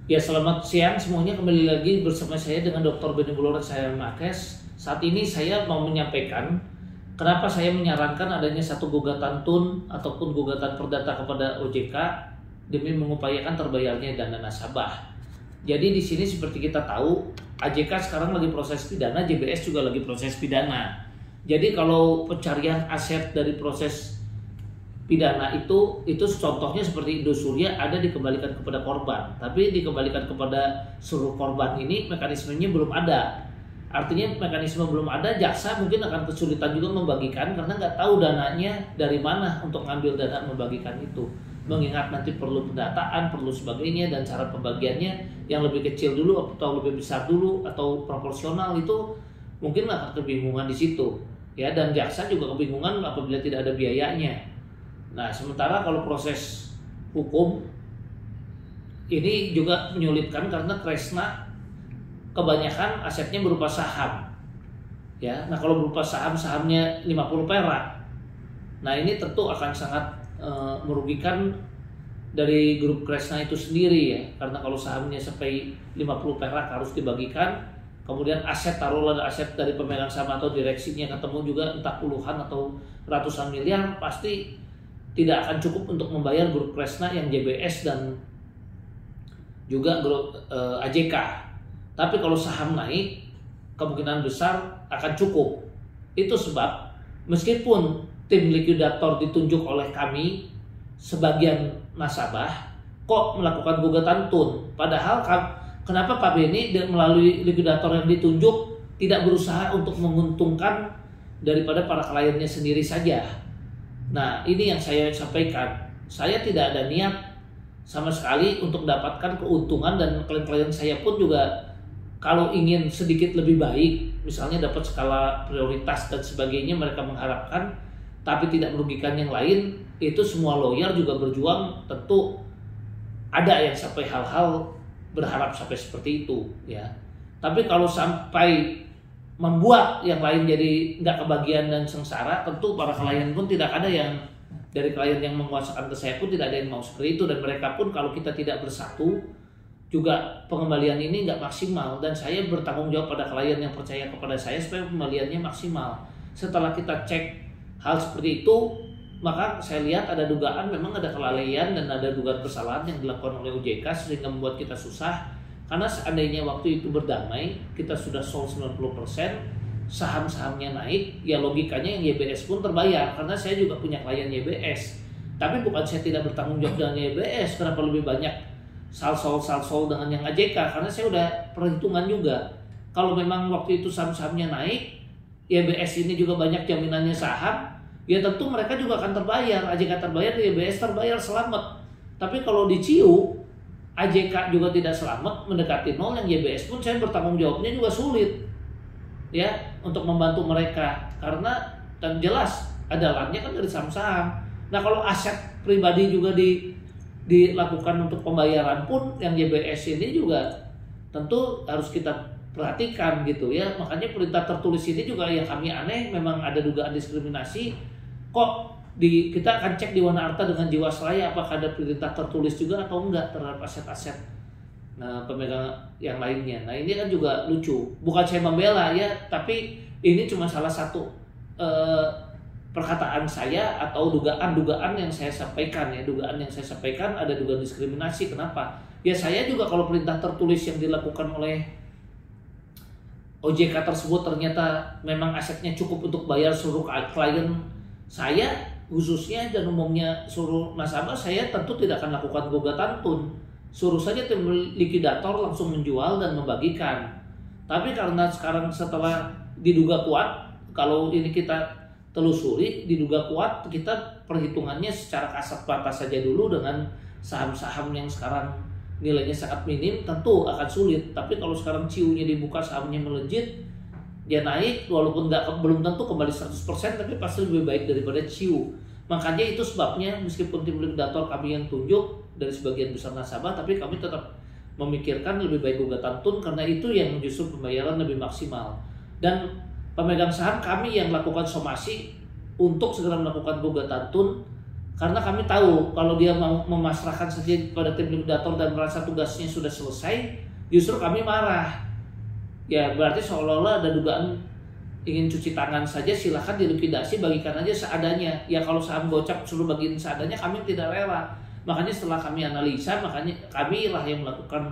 Ya, selamat siang semuanya, kembali lagi bersama saya dengan Dr. Benny Bulores saya Makes. Saat ini saya mau menyampaikan kenapa saya menyarankan adanya satu gugatan TUN ataupun gugatan perdata kepada OJK demi mengupayakan terbayarnya dana nasabah. Jadi di sini seperti kita tahu, AJK sekarang lagi proses pidana, JBS juga lagi proses pidana. Jadi kalau pencarian aset dari proses pidana itu contohnya seperti Indosuria ada dikembalikan kepada korban, tapi dikembalikan kepada seluruh korban ini mekanismenya belum ada. Artinya mekanisme belum ada, jaksa mungkin akan kesulitan juga membagikan karena nggak tahu dananya dari mana untuk ngambil dana membagikan itu. Mengingat nanti perlu pendataan, perlu sebagainya, dan cara pembagiannya yang lebih kecil dulu atau lebih besar dulu atau proporsional itu mungkin akan kebingungan di situ. Ya, dan jaksa juga kebingungan apabila tidak ada biayanya. Nah, sementara kalau proses hukum ini juga menyulitkan karena Kresna kebanyakan asetnya berupa saham. Ya, nah kalau berupa sahamnya 50 perak. Nah, ini tentu akan sangat merugikan dari grup Kresna itu sendiri ya. Karena kalau sahamnya sampai 50 perak harus dibagikan, kemudian aset, taruhlah aset dari pemegang saham atau direksinya ketemu juga entah puluhan atau ratusan miliar, pasti tidak akan cukup untuk membayar grup Kresna yang JBS dan juga grup AJK. Tapi kalau saham naik, kemungkinan besar akan cukup. Itu sebab meskipun tim likuidator ditunjuk oleh kami sebagian nasabah, kok melakukan gugatan TUN. Padahal kenapa Pak Benny melalui likuidator yang ditunjuk tidak berusaha untuk menguntungkan daripada para kliennya sendiri saja. Nah, ini yang saya sampaikan. Saya tidak ada niat sama sekali untuk mendapatkan keuntungan, dan klien-klien saya pun juga kalau ingin sedikit lebih baik, misalnya dapat skala prioritas dan sebagainya, mereka mengharapkan, tapi tidak merugikan yang lain, itu semua lawyer juga berjuang, tentu ada yang sampai hal-hal berharap sampai seperti itu, ya. Tapi kalau sampai membuat yang lain jadi nggak kebagian dan sengsara, tentu para klien pun tidak ada yang, dari klien yang menguasakan ke saya pun tidak ada yang mau seperti itu, dan mereka pun kalau kita tidak bersatu juga pengembalian ini nggak maksimal, dan saya bertanggung jawab pada klien yang percaya kepada saya supaya pengembaliannya maksimal. Setelah kita cek hal seperti itu, maka saya lihat ada dugaan memang ada kelalaian dan ada dugaan kesalahan yang dilakukan oleh OJK sehingga membuat kita susah. Karena seandainya waktu itu berdamai, kita sudah sold 90%, saham-sahamnya naik, ya logikanya yang YBS pun terbayar. Karena saya juga punya klien YBS. Tapi bukan saya tidak bertanggung jawab dengan YBS, kenapa lebih banyak sal-sol dengan yang AJK? Karena saya udah perhitungan juga. Kalau memang waktu itu saham-sahamnya naik, YBS ini juga banyak jaminannya saham, ya tentu mereka juga akan terbayar. AJK terbayar, YBS terbayar, selamat. Tapi kalau diciu, AJK juga tidak selamat, mendekati nol, yang YBS pun saya bertanggung jawabnya juga sulit ya untuk membantu mereka, karena dan jelas adalannya kan dari saham-saham. Nah, kalau aset pribadi juga dilakukan untuk pembayaran pun yang YBS ini juga tentu harus kita perhatikan gitu ya. Makanya perintah tertulis ini juga yang kami aneh, memang ada dugaan diskriminasi. Kok kita akan cek di Wana Arta dengan Jiwasraya apakah ada perintah tertulis juga atau enggak terhadap aset-aset pemegang yang lainnya. Nah, ini kan juga lucu. Bukan saya membela ya, tapi ini cuma salah satu perkataan saya atau dugaan-dugaan yang saya sampaikan ya. Dugaan yang saya sampaikan ada dugaan diskriminasi. Kenapa? Ya saya juga kalau perintah tertulis yang dilakukan oleh OJK tersebut ternyata memang asetnya cukup untuk bayar seluruh klien saya, khususnya dan umumnya suruh nasabah, saya tentu tidak akan lakukan gugatan TUN. Suruh saja tim likuidator langsung menjual dan membagikan. Tapi karena sekarang setelah diduga kuat, kalau ini kita telusuri, diduga kuat, kita perhitungannya secara kasat mata saja dulu dengan saham-saham yang sekarang nilainya sangat minim, tentu akan sulit. Tapi kalau sekarang ciunya dibuka, sahamnya melejit, dia naik, walaupun belum tentu kembali 100%, tapi pasti lebih baik daripada ciu. Makanya itu sebabnya meskipun tim likuidator kami yang tunjuk dari sebagian besar nasabah, tapi kami tetap memikirkan lebih baik gugatan TUN, karena itu yang justru pembayaran lebih maksimal. Dan pemegang saham kami yang melakukan somasi untuk segera melakukan gugatan TUN, Karena kami tahu kalau dia mau memasrahkan saja kepada tim likuidator dan merasa tugasnya sudah selesai, justru kami marah. Ya berarti seolah-olah ada dugaan ingin cuci tangan saja, silahkan dilikuidasi, bagikan aja seadanya. Ya kalau saham gocap suruh bagiin seadanya, kami tidak rela. Makanya setelah kami analisa, makanya kami lah yang melakukan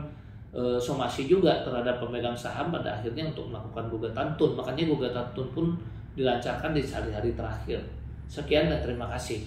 somasi juga terhadap pemegang saham pada akhirnya untuk melakukan gugatan tun. Makanya gugatan tun pun dilancarkan di hari-hari terakhir. Sekian dan terima kasih.